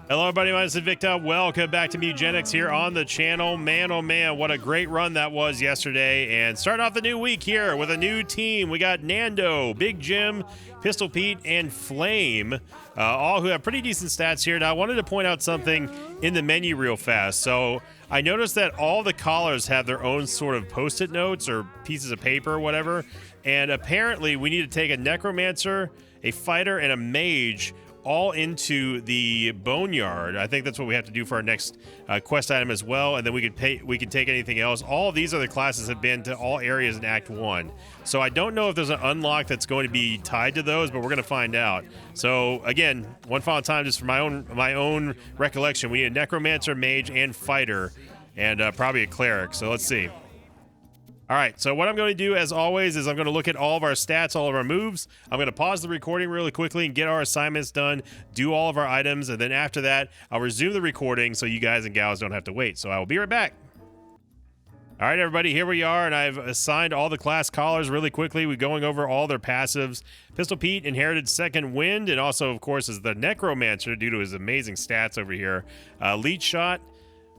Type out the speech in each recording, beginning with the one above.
Hello, everybody. My name is Victor. Welcome back to Mugenics here on the channel. Man, oh man, what a great run that was yesterday. And starting off the new week here with a new team. We got Nando, Big Jim, Pistol Pete, and Flame, all who have pretty decent stats here. Now, I wanted to point out something in the menu real fast. So I noticed that all the collars have their own sort of post-it notes or pieces of paper or whatever. And apparently, we need to take a Necromancer, a Fighter, and a Mage all into the Boneyard. I think that's what we have to do for our next quest item as well, and then we could take anything else. All of these other classes have been to all areas in Act 1. So I don't know if there's an unlock that's going to be tied to those, but we're going to find out. So again, one final time, just for my own recollection, we need a Necromancer, Mage, and Fighter, and probably a Cleric. So let's see. All right, so what I'm going to do, as always, is I'm going to look at all of our stats, all of our moves. I'm going to pause the recording really quickly and get our assignments done, do all of our items, and then after that, I'll resume the recording so you guys and gals don't have to wait. So I will be right back. All right, everybody, here we are, and I've assigned all the class collars really quickly. We're going over all their passives. Pistol Pete inherited Second Wind, and also, of course, is the Necromancer due to his amazing stats over here. Leech Shot.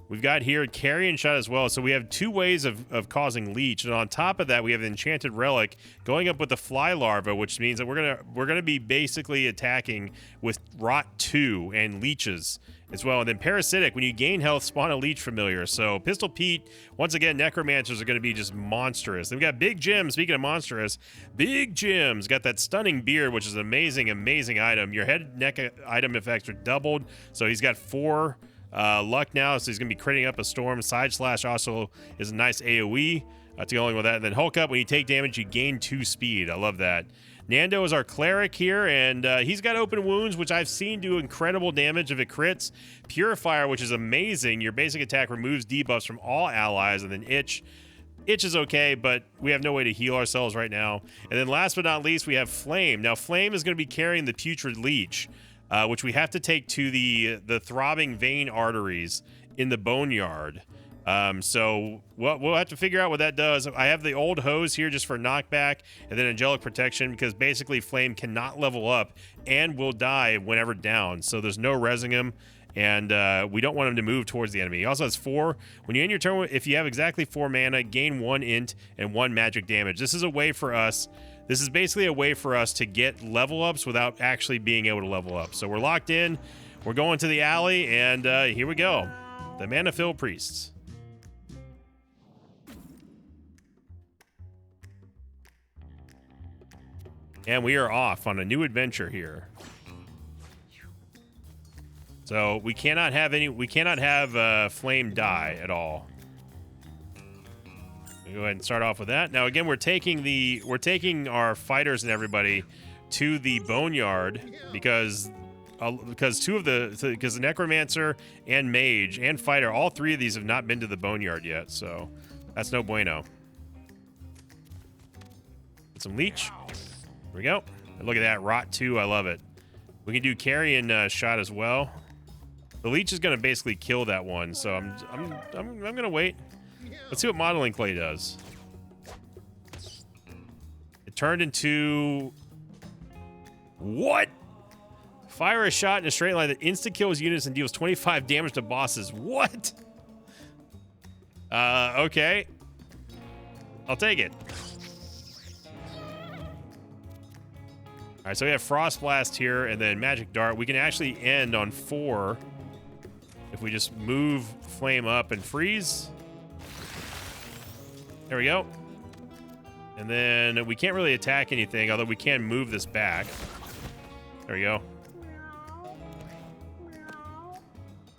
We've got here Carrion Shot as well, so we have two ways of causing leech, and on top of that, we have the Enchanted Relic going up with the Fly Larva, which means that we're gonna be basically attacking with Rot 2 and leeches as well. And then Parasitic, when you gain health, spawn a leech familiar. So Pistol Pete, once again, Necromancers are gonna be just monstrous. Then we got Big Jim. Speaking of monstrous, Big Jim's got that stunning beard, which is an amazing item. Your head neck item effects are doubled, so he's got 4 luck now, so he's going to be critting up a storm. Side Slash also is a nice AoE to go along with that. And then Hulk Up, when you take damage, you gain 2 speed. I love that. Nando is our Cleric here, and he's got Open Wounds, which I've seen do incredible damage if it crits. Purifier, which is amazing. Your basic attack removes debuffs from all allies. And then Itch. Itch is okay, but we have no way to heal ourselves right now. And then last but not least, we have Flame. Now, Flame is going to be carrying the Putrid Leech, which we have to take to the throbbing vein arteries in the Boneyard. So we'll have to figure out what that does. I have the old hose here just for knockback, and then Angelic Protection, because basically Flame cannot level up and will die whenever down. So there's no resing him, and we don't want him to move towards the enemy. He also has 4. When you end your turn, if you have exactly 4 mana, gain 1 int and 1 magic damage. This is a way for us. This is basically a way for us to get level ups without actually being able to level up. So we're locked in. We're going to the alley, and here we go. The Mana-Filled Priests. And we are off on a new adventure here. So we cannot have Flame die at all. Go ahead and start off with that. Now again, we're taking our fighters and everybody to the Boneyard because the Necromancer and Mage and Fighter, all 3 of these have not been to the Boneyard yet, so that's no bueno. Get some Leech. Here we go. And look at that, Rot 2. I love it. We can do Carrion Shot as well. The Leech is going to basically kill that one, so I'm going to wait. Let's see what Modeling Clay does. It turned into... What? Fire a shot in a straight line that insta-kills units and deals 25 damage to bosses. What? Okay. I'll take it. Alright, so we have Frost Blast here, and then Magic Dart. We can actually end on 4 if we just move Flame up and freeze. There we go. And then we can't really attack anything, although we can move this back. There we go.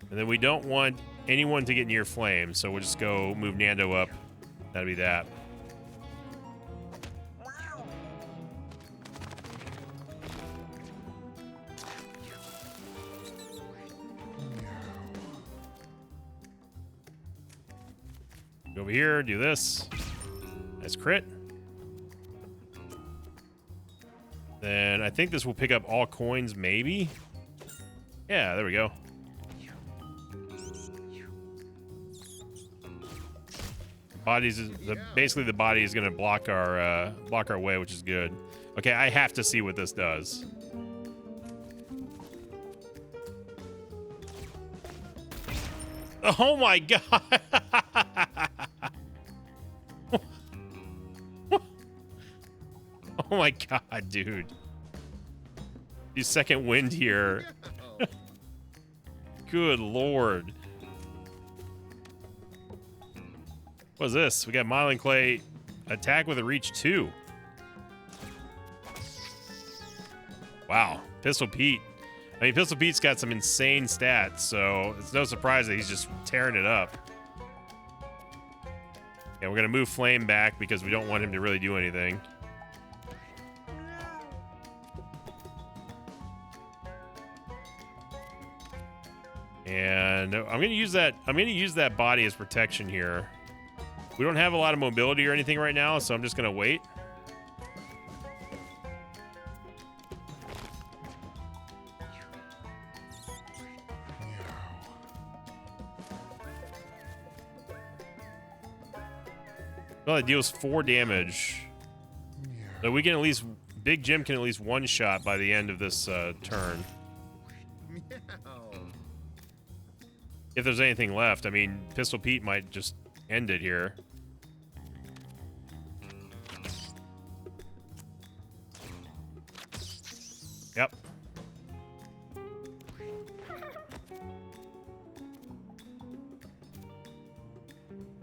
And then we don't want anyone to get near Flame, so we'll just go move Nando up. That'll be that. Go over here, do this. Nice crit. Then I think this will pick up all coins, maybe? Yeah, there we go. Basically the body is gonna block our way, which is good. Okay, I have to see what this does. Oh my god. Oh my god, dude. The second wind here. Good lord. What's this? We got Myelin Clay attack with a reach 2. Wow. Pistol Pete. I mean, Pistol Pete's got some insane stats, so it's no surprise that he's just tearing it up. Yeah, we're going to move Flame back because we don't want him to really do anything. And I'm going to use that body as protection here. We don't have a lot of mobility or anything right now, so I'm just going to wait. Well, it deals 4 damage. So we can at least... Big Jim can at least one-shot by the end of this turn. If there's anything left. I mean, Pistol Pete might just end it here. Yep.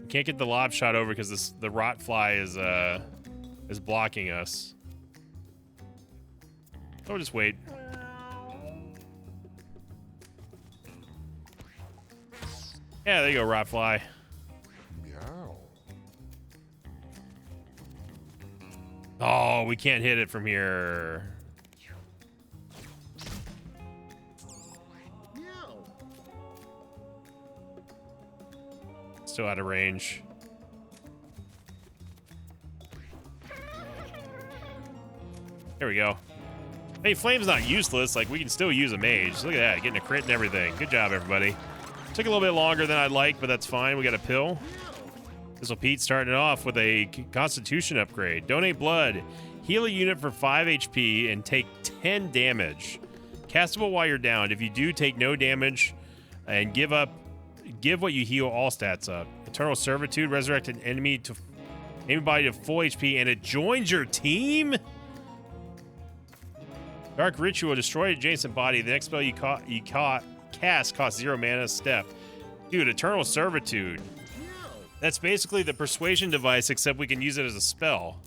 Can't get the lob shot over because the rot fly is blocking us. So we'll just wait. Yeah, there you go, rot fly. Meow. Oh, we can't hit it from here. Still out of range. There we go. Hey, Flame's not useless. Like, we can still use a mage. Look at that, getting a crit and everything. Good job, everybody. Took a little bit longer than I'd like, but that's fine. We got a pill. Pistol Pete starting it off with a Constitution upgrade. Donate blood. Heal a unit for 5 HP and take 10 damage. Castable while you're down. If you do, take no damage and give what you heal all stats up. Eternal Servitude. Resurrect an enemy to anybody to full HP and it joins your team? Dark Ritual. Destroy adjacent body. The next spell you cast costs 0 mana. Step. Dude, Eternal Servitude. That's basically the persuasion device, except we can use it as a spell.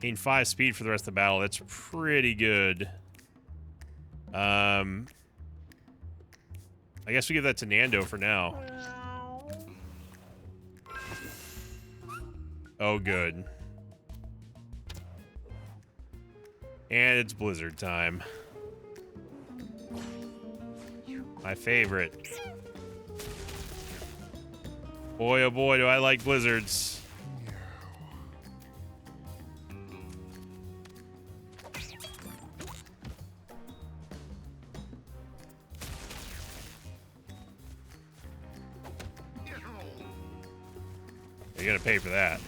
Gain 5 speed for the rest of the battle. That's pretty good. I guess we give that to Nando for now. Oh, good. And it's Blizzard time. My favorite. Boy, oh boy, do I like blizzards. You're gonna pay for that.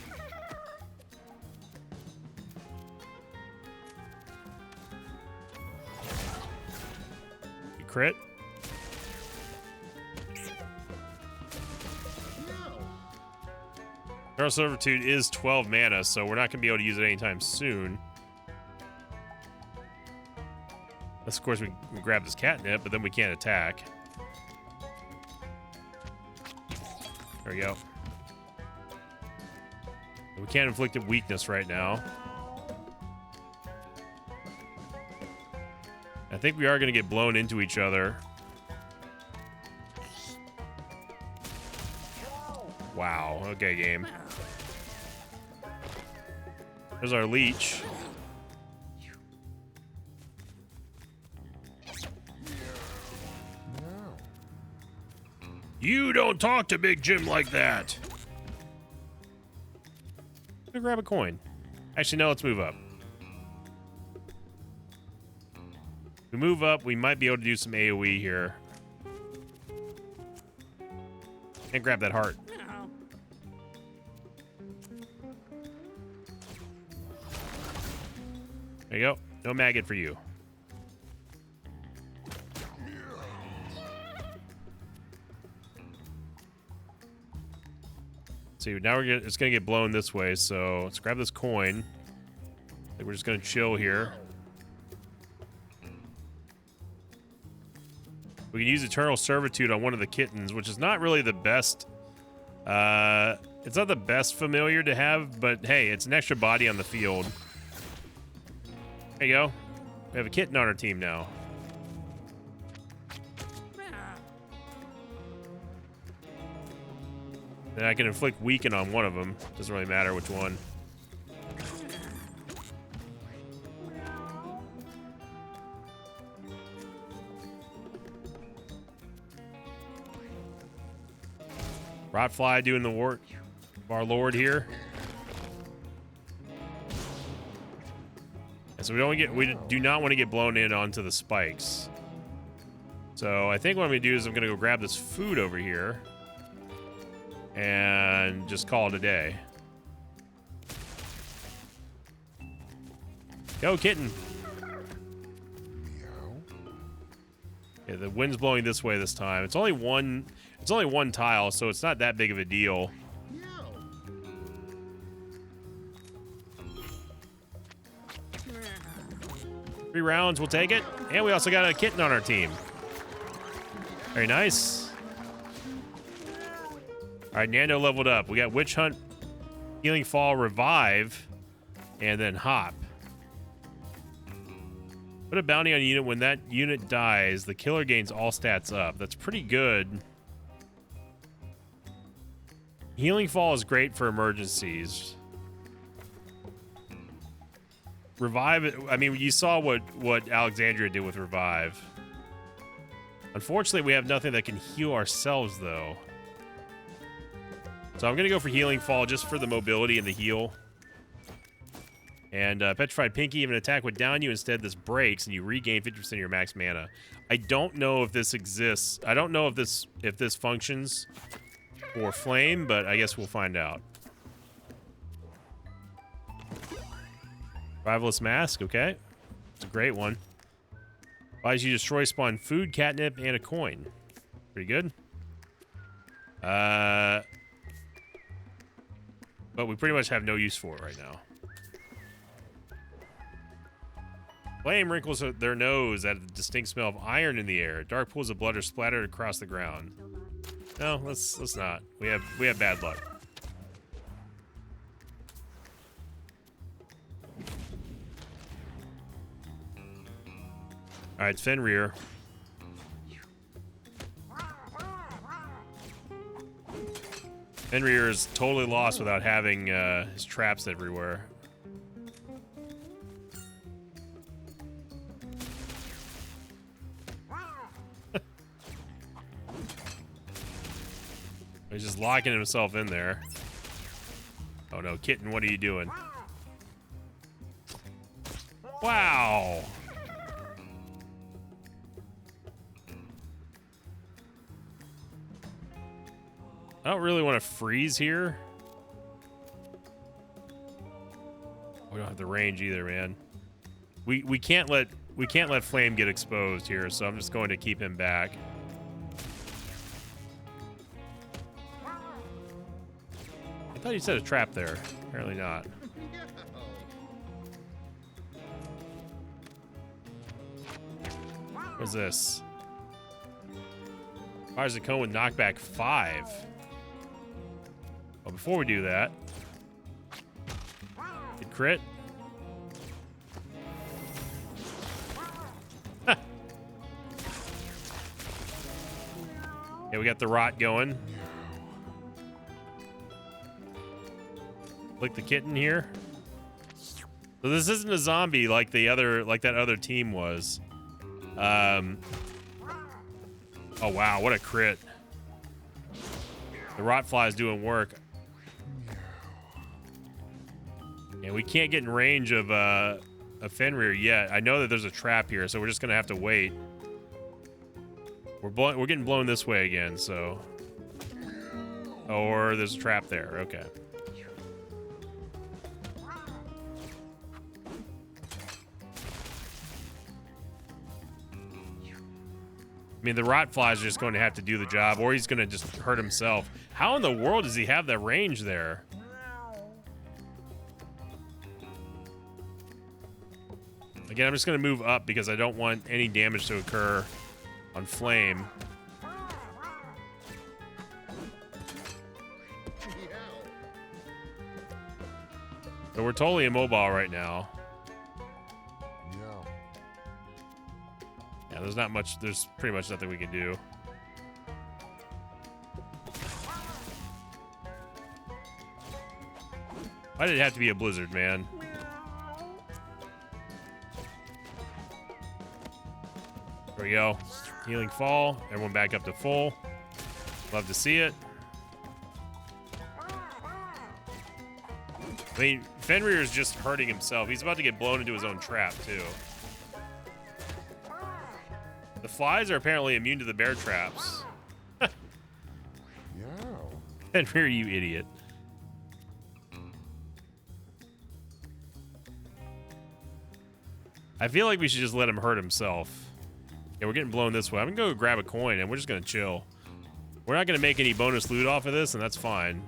You crit? Eternal Servitude is 12 mana, so we're not going to be able to use it anytime soon. Unless, of course, we can grab this catnip, but then we can't attack. There we go. We can't inflict a weakness right now. I think we are going to get blown into each other. Wow. Okay, game. There's our leech. You don't talk to Big Jim like that. I'm gonna grab a coin. Actually, no, let's move up. If we move up, we might be able to do some AoE here. And grab that heart. There you go. No maggot for you. See, now it's gonna get blown this way, so let's grab this coin. I think we're just gonna chill here. We can use Eternal Servitude on one of the kittens, which is not really the best. It's not the best familiar to have, but hey, it's an extra body on the field. There you go. We have a kitten on our team now. Then I can inflict weaken on one of them. Doesn't really matter which one. Rotfly doing the work of our lord here. And so we do not want to get blown in onto the spikes. So I think what I'm gonna do is I'm gonna go grab this food over here and just call it a day. Go, kitten. Yeah, the wind's blowing this way this time. It's only one tile, so it's not that big of a deal. 3 rounds, we'll take it. And we also got a kitten on our team. Very nice. All right, Nando leveled up. We got Witch Hunt, Healing Fall, Revive, and then Hop. Put a bounty on a unit. When that unit dies, the killer gains all stats up. That's pretty good. Healing Fall is great for emergencies. Revive, I mean, you saw what Alexandria did with Revive. Unfortunately, we have nothing that can heal ourselves, though. So I'm going to go for Healing Fall just for the mobility and the heal. And Petrified Pinky, if an attack would down you, instead this breaks and you regain 50% of your max mana. I don't know if this exists. I don't know if this functions for Flame, but I guess we'll find out. Rivalous Mask, okay. It's a great one. Allows you to destroy spawn food, catnip, and a coin. Pretty good. But we pretty much have no use for it right now. Flame wrinkles their nose at a distinct smell of iron in the air. Dark pools of blood are splattered across the ground. No, let's not. We have bad luck. All right, Fenrir. Fenrir is totally lost without having his traps everywhere. He's just locking himself in there. Oh no, kitten, what are you doing? Wow. I don't really want to freeze here. We don't have the range either, man. We can't let Flame get exposed here, so I'm just going to keep him back. I thought you said a trap there. Apparently not. What's this? Fires a cone with knockback 5. Well, before we do that, good crit. Yeah, we got the rot going. Click the kitten here. So this isn't a zombie like that other team was. Oh wow, what a crit. The Rotfly is doing work. And we can't get in range of Fenrir yet. I know that there's a trap here, so we're just gonna have to wait. We're getting blown this way again, so. Or there's a trap there, okay. I mean, the rot flies are just going to have to do the job, or he's going to just hurt himself. How in the world does he have that range there? Again, I'm just going to move up because I don't want any damage to occur on Flame. So we're totally immobile right now. Yeah, there's not much, there's pretty much nothing we can do. Why did it have to be a blizzard, man? There we go. Healing fall. Everyone back up to full. Love to see it. I mean, Fenrir is just hurting himself. He's about to get blown into his own trap, too. The flies are apparently immune to the bear traps. Fenrir, you idiot. I feel like we should just let him hurt himself. Yeah, we're getting blown this way. I'm gonna go grab a coin and we're just gonna chill. We're not gonna make any bonus loot off of this, and that's fine.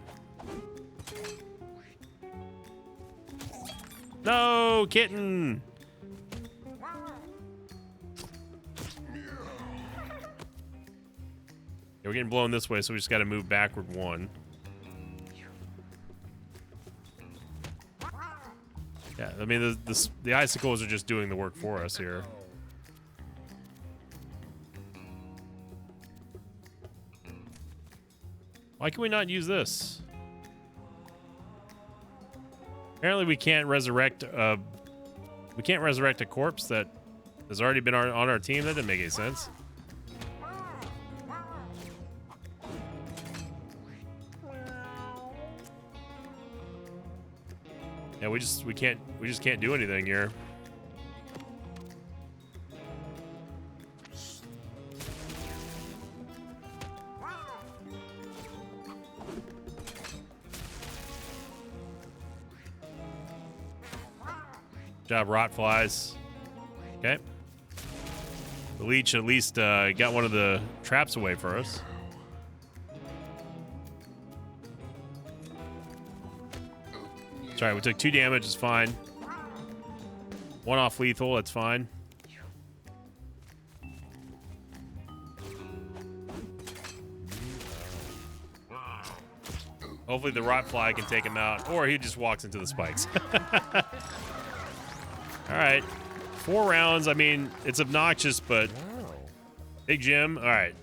No, kitten! Yeah, we're getting blown this way, so we just gotta move backward one. Yeah, I mean, the icicles are just doing the work for us here. Why can we not use this? Apparently we can't resurrect a corpse that has already been on our team. That didn't make any sense. Yeah, we just can't do anything here. Good job, rot flies. Okay. The leech at least got one of the traps away for us. Sorry, we took 2 damage, it's fine. 1 off lethal, that's fine. Hopefully the rot fly can take him out, or he just walks into the spikes. Alright. 4 rounds, I mean, it's obnoxious, but Big Jim, alright.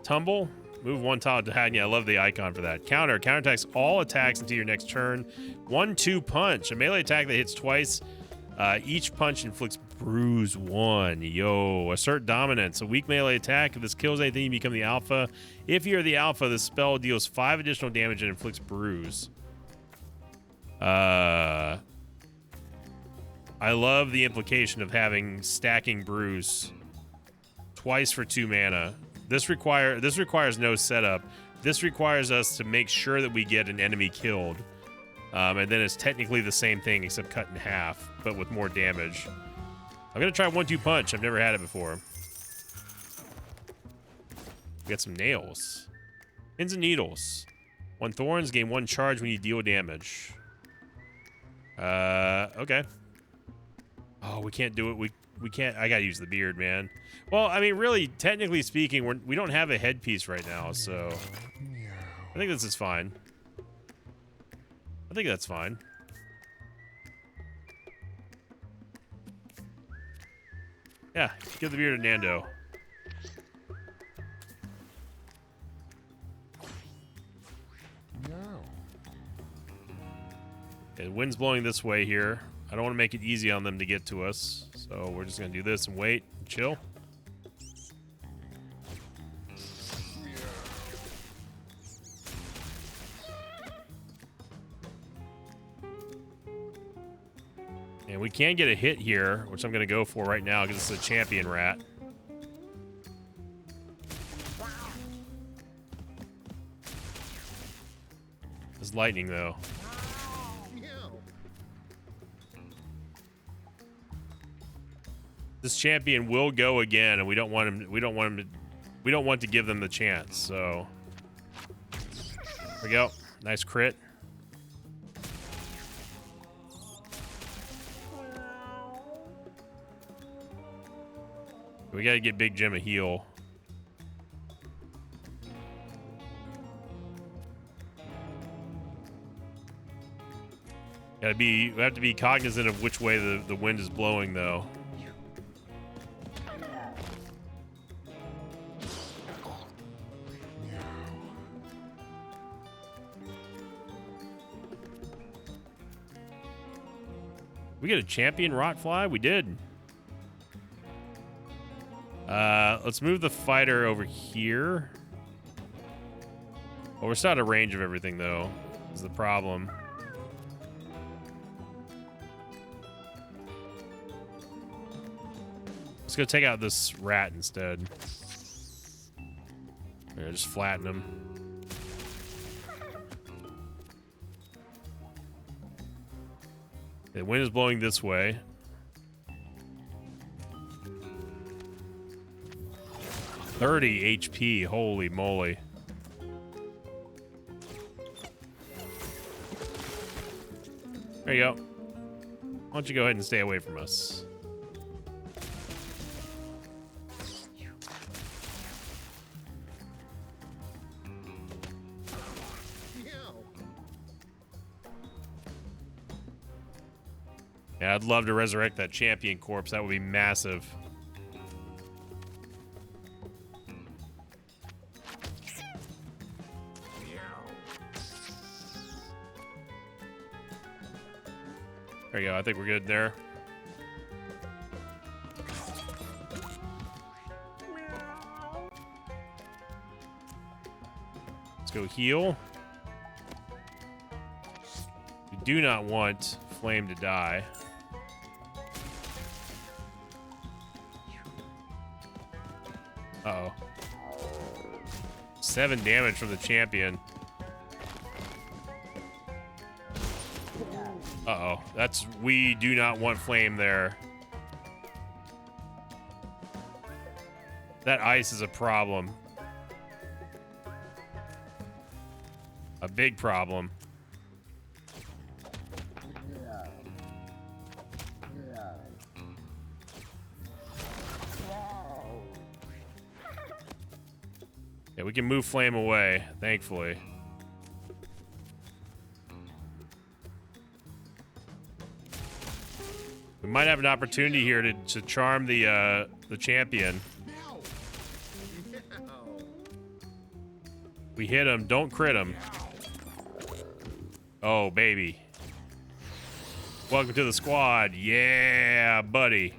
Tumble. Move 1 tile to hide. Yeah, I love the icon for that. Counter. Counterattacks all attacks until your next turn. 1-2 punch. A melee attack that hits twice. Each punch inflicts bruise 1. Yo. Assert dominance. A weak melee attack. If this kills anything, you become the alpha. If you're the alpha, the spell deals 5 additional damage and inflicts bruise. I love the implication of having stacking bruise twice for 2 mana. This requires no setup. This requires us to make sure that we get an enemy killed. And then it's technically the same thing except cut in half, but with more damage. I'm going to try 1-2 punch. I've never had it before. We got some nails. Pins and needles. 1 thorns, gain 1 charge when you deal damage. Okay. Oh, we can't do it. We can't. I gotta use the beard, man. Well, I mean, really, technically speaking, we don't have a headpiece right now, so I think this is fine. I think that's fine. Yeah, give the beard to Nando. Okay, the wind's blowing this way here. I don't want to make it easy on them to get to us, so we're just going to do this and wait and chill. And we can get a hit here, which I'm going to go for right now because it's a champion rat. It's lightning, though. This champion will go again, and we don't want him. We don't want to give them the chance. So there we go. Nice crit. We got to get Big Jim a heal. We have to be cognizant of which way the wind is blowing, though. We get a champion Rotfly? We did. Let's move the fighter over here. Well, we're still out of range of everything, though, is the problem. Let's go take out this rat instead. Yeah, just flatten him. The wind is blowing this way. $30 HP, holy moly. There you go. Why don't you go ahead and stay away from us? Yeah, I'd love to resurrect that champion corpse. That would be massive. There you go. I think we're good there. Let's go heal. We do not want Flame to die. Uh-oh. 7 damage from the champion. Uh-oh. We do not want Flame there. That ice is a problem. A big problem. Yeah, we can move Flame away, thankfully. We might have an opportunity here to charm the champion. We hit him, don't crit him. Oh, baby. Welcome to the squad. Yeah, buddy.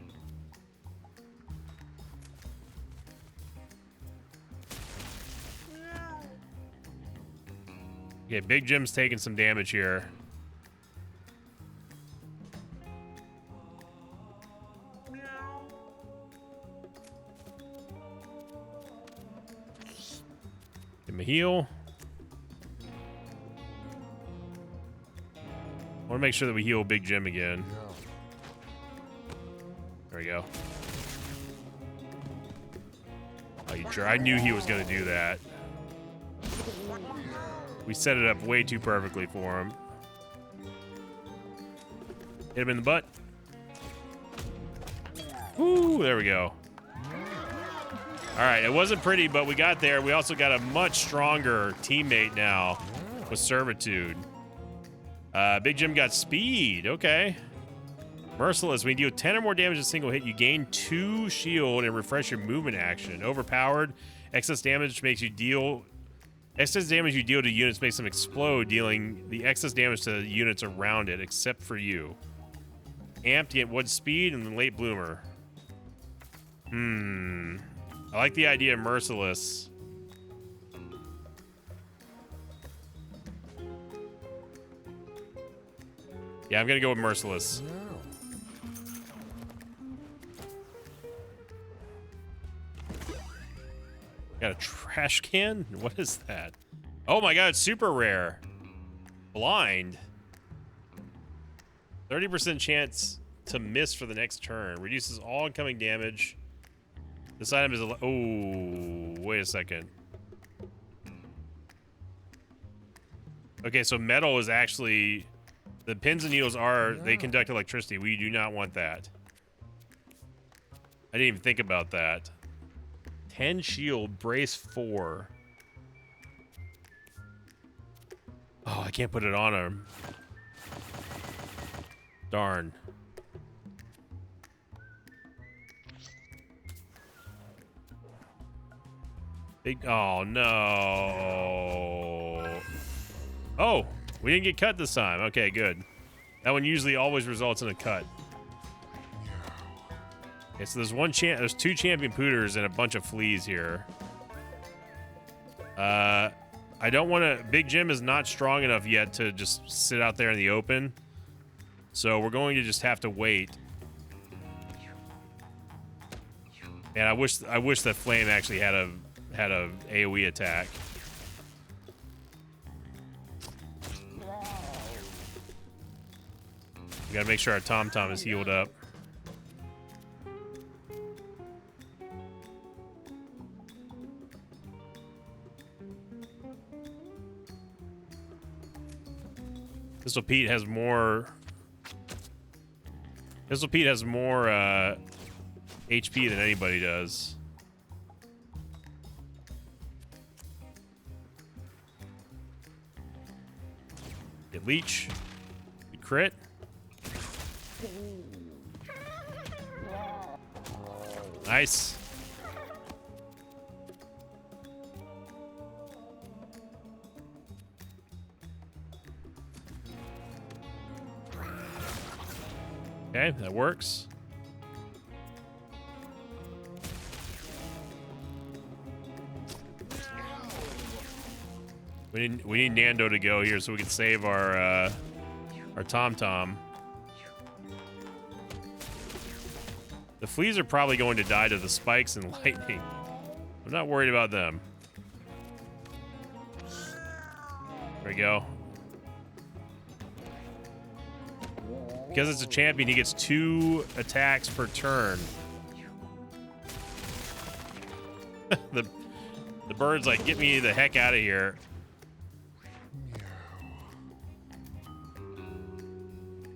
Okay, Big Jim's taking some damage here. Give him a heal. I want to make sure that we heal Big Jim again. There we go. Oh, I knew he was going to do that. We set it up way too perfectly for him. Hit him in the butt. Woo, there we go. All right, it wasn't pretty, but we got there. We also got a much stronger teammate now with Servitude. Big Jim got speed. Okay. Merciless. When you deal 10 or more damage in a single hit, you gain 2 shield and refresh your movement action. Overpowered. Excess damage makes you deal... Excess damage you deal to units makes them explode, dealing the excess damage to units around it, except for you. Amped to get 1 speed and late bloomer. I like the idea of Merciless. Yeah, I'm gonna go with Merciless. Got a trash can? What is that? Oh my god, it's super rare. Blind. 30% chance to miss for the next turn. Reduces all incoming damage. This item is a... Oh, wait a second. Okay, so metal is actually... The pins and needles are... They conduct electricity. We do not want that. I didn't even think about that. 10 shield, brace 4. Oh, I can't put it on him. Darn. Big, oh no. Oh, we didn't get cut this time. Okay, good. That one usually always results in a cut. Okay, so there's two champion pooters and a bunch of fleas here. I don't want to... Big Jim is not strong enough yet to just sit out there in the open. So we're going to just have to wait. And I wish that Flame actually had a AoE attack. We gotta make sure our Tom Tom is healed up. Pistol Pete has more... Pistol Pete has more HP than anybody does. Get leech. Get crit. Nice. Okay, that works. We need Nando to go here so we can save our Tom Tom. The fleas are probably going to die to the spikes and lightning. I'm not worried about them. There we go. Because it's a champion, he gets 2 attacks per turn. the bird's like, get me the heck out of here.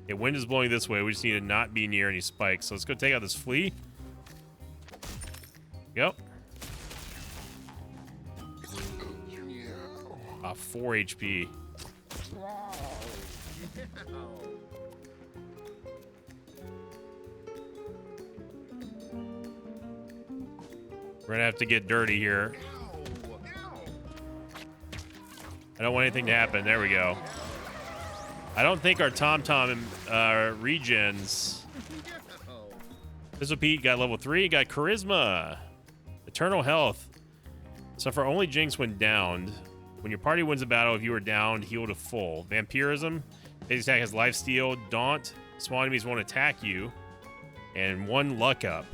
Okay, wind is blowing this way. We just need to not be near any spikes. So let's go take out this flea. Yep. 4 HP. We're gonna have to get dirty here. I don't want anything to happen. There we go. I don't think our Tom Tom regens. Pistol Pete got level 3. Got charisma, eternal health. Suffer only jinx when downed. When your party wins a battle, if you are downed, heal to full. Vampirism. Base attack has lifesteal. Daunt. Small enemies won't attack you. And 1 luck up.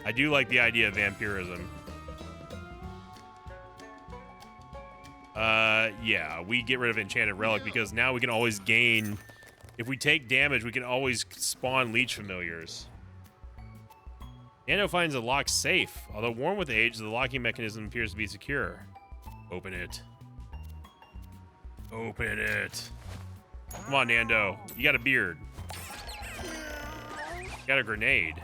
I do like the idea of vampirism. Yeah, we get rid of Enchanted Relic because now we can always gain... If we take damage, we can always spawn Leech Familiars. Nando finds a lock safe. Although worn with age, the locking mechanism appears to be secure. Open it. Open it. Come on, Nando. You got a beard. You got a grenade.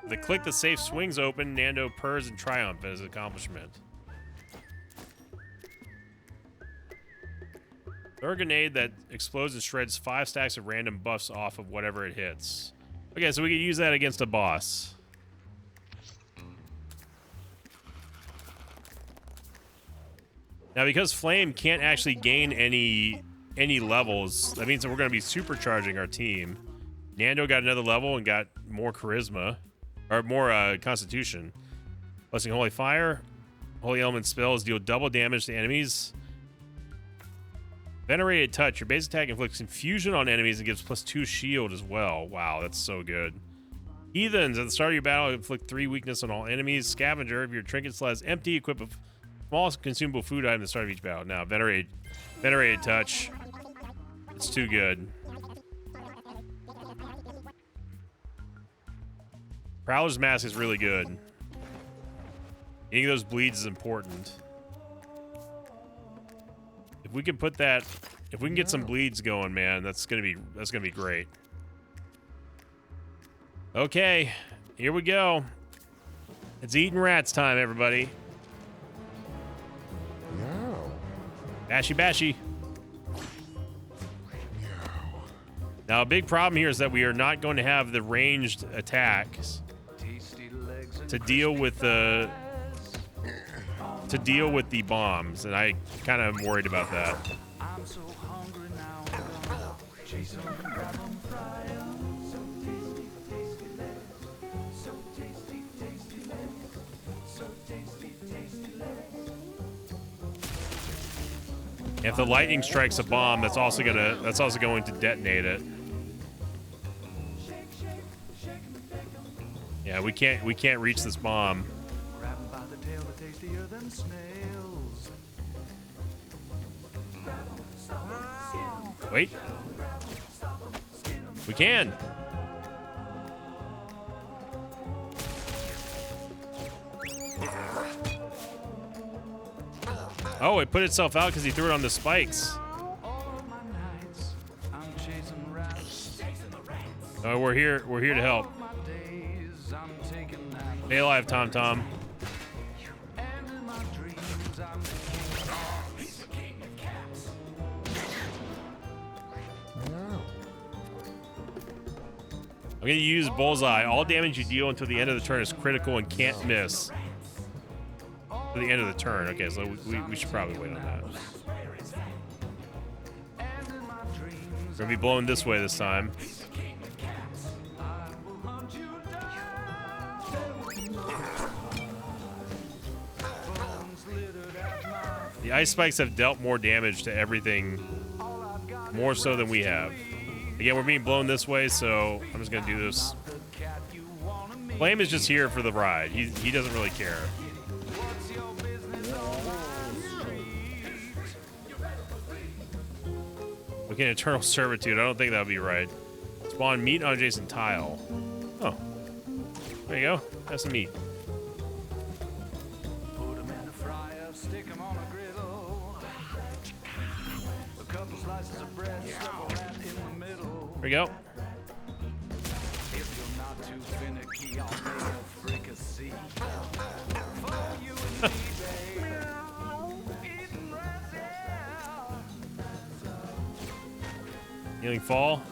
The click the safe swings open, Nando purrs in triumph as an accomplishment. Throw a grenade that explodes and shreds 5 stacks of random buffs off of whatever it hits. Okay, so we can use that against a boss. Now, because Flame can't actually gain any levels, that means that we're going to be supercharging our team. Nando got another level and got more charisma. Or more constitution. Blessing Holy Fire. Holy Element spells deal double damage to enemies. Venerated Touch. Your base attack inflicts confusion on enemies and gives +2 shield as well. Wow, that's so good. Heathens. At the start of your battle, inflict 3 weakness on all enemies. Scavenger. If your trinket slot is empty, equip a small consumable food item at the start of each battle. Now, Venerated Touch. It's too good. Prowler's Mask is really good. Getting those bleeds is important. If we can put that, if we can get some bleeds going, man, that's gonna be great. Okay, here we go. It's eating rats time, everybody. No. Bashy bashy. Now, a big problem here is that we are not going to have the ranged attacks to deal with the bombs, and I kind of am worried about that. I'm so hungry now, I'm gonna chase 'em and grab 'em, fry 'em. So tasty, tasty legs. So tasty, tasty legs. So tasty, tasty legs. If the lightning strikes a bomb, that's also going to detonate it. Yeah, we can't reach this bomb. Grab 'em by the tail, they're tastier than snails. Wait. We can. Oh, it put itself out because he threw it on the spikes. All of my nights, I'm chasing rats. Oh, we're here to help. My days, I'm taking naps. Stay alive, Tom Tom. And in my dreams, I'm the king of cats. No. I'm gonna use Bullseye. All damage you deal until the end of the turn is critical and can't miss. To the end of the turn. Okay, so we should probably wait on that. And in my dreams, We're gonna be blowing this way this time. I will hunt you down. Bones littered at my The ice spikes have dealt more damage to everything, all I've got more so than we have. Again, we're being blown this way, so I'm just gonna do this. the cat you wanna meet. Flame is just here for the ride. He doesn't really care. What's your business on my street? Okay, Eternal Servitude. I don't think that would be right. Spawn meat on adjacent tile. Oh. There you go. Have some meat. Put 'em in a fryer, stick 'em on a griddle. A couple slices of bread, stuff that in the middle. There we go. If you're not too finicky, I'll make a fricassee. For you and me, babe. Eating rats, yeah. Healing fall.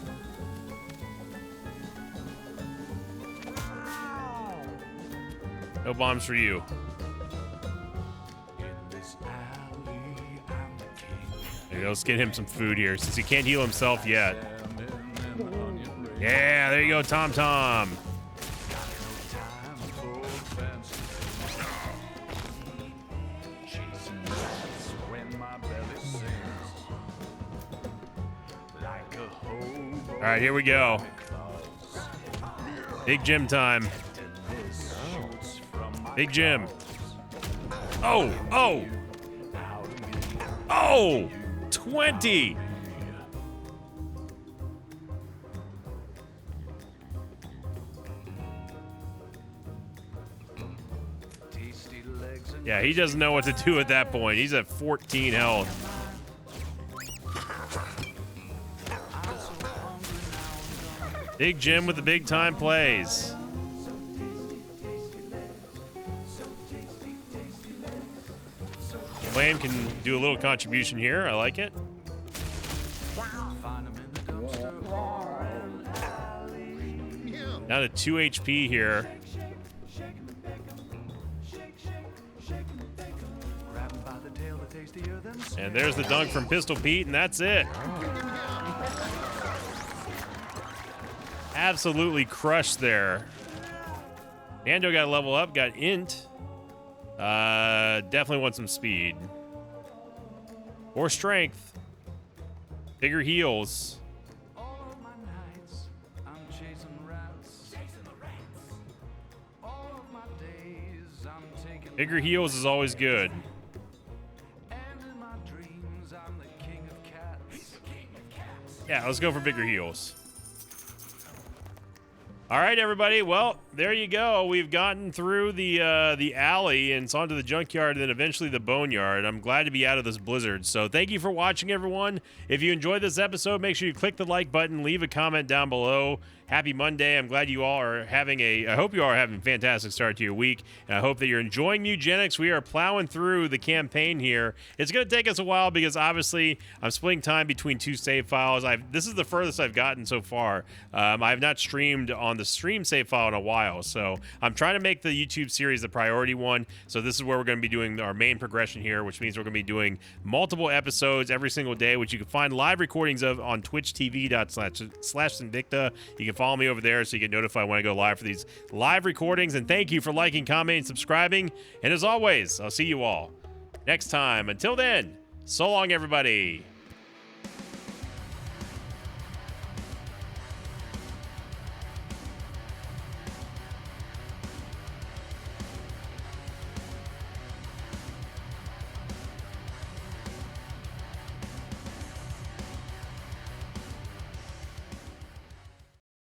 No bombs for you. In this alley, I'm the king. There you go. Let's get him some food here since he can't heal himself yet. Salmon and onion rings. Yeah, there you go, Tom Tom. Got no time for fancy things. Chasing rats when my belly sings. Like a hobo. All right, here we go. Big Jim time. Big Jim. Oh, oh, oh, 20. Yeah, he doesn't know what to do at that point. He's at 14 health. Big Jim with the big time plays. Flame can do a little contribution here. I like it. Down to 2 HP here. And there's the dunk from Pistol Pete, and that's it. Absolutely crushed there. Nando got a level up, got int. Definitely want some speed. Or strength. Bigger heals. Bigger heals is always good. Yeah, let's go for bigger heals. All right, everybody. Well, there you go. We've gotten through the alley and it's onto the junkyard and then eventually the boneyard. I'm glad to be out of this blizzard. So thank you for watching, everyone. If you enjoyed this episode, make sure you click the like button, leave a comment down below. Happy Monday. I'm glad you all are I hope you all are having a fantastic start to your week. And I hope that you're enjoying Mugenics. We are plowing through the campaign here. It's going to take us a while because obviously I'm splitting time between 2 save files. This is the furthest I've gotten so far. I have not streamed on the stream save file in a while. So I'm trying to make the YouTube series the priority one. So this is where we're going to be doing our main progression here, which means we're going to be doing multiple episodes every single day, which you can find live recordings of on twitchtv.com/Sinvicta. You can follow me over there so you get notified when I go live for these live recordings. And thank you for liking, commenting, subscribing. And as always, I'll see you all next time. Until then, so long, everybody.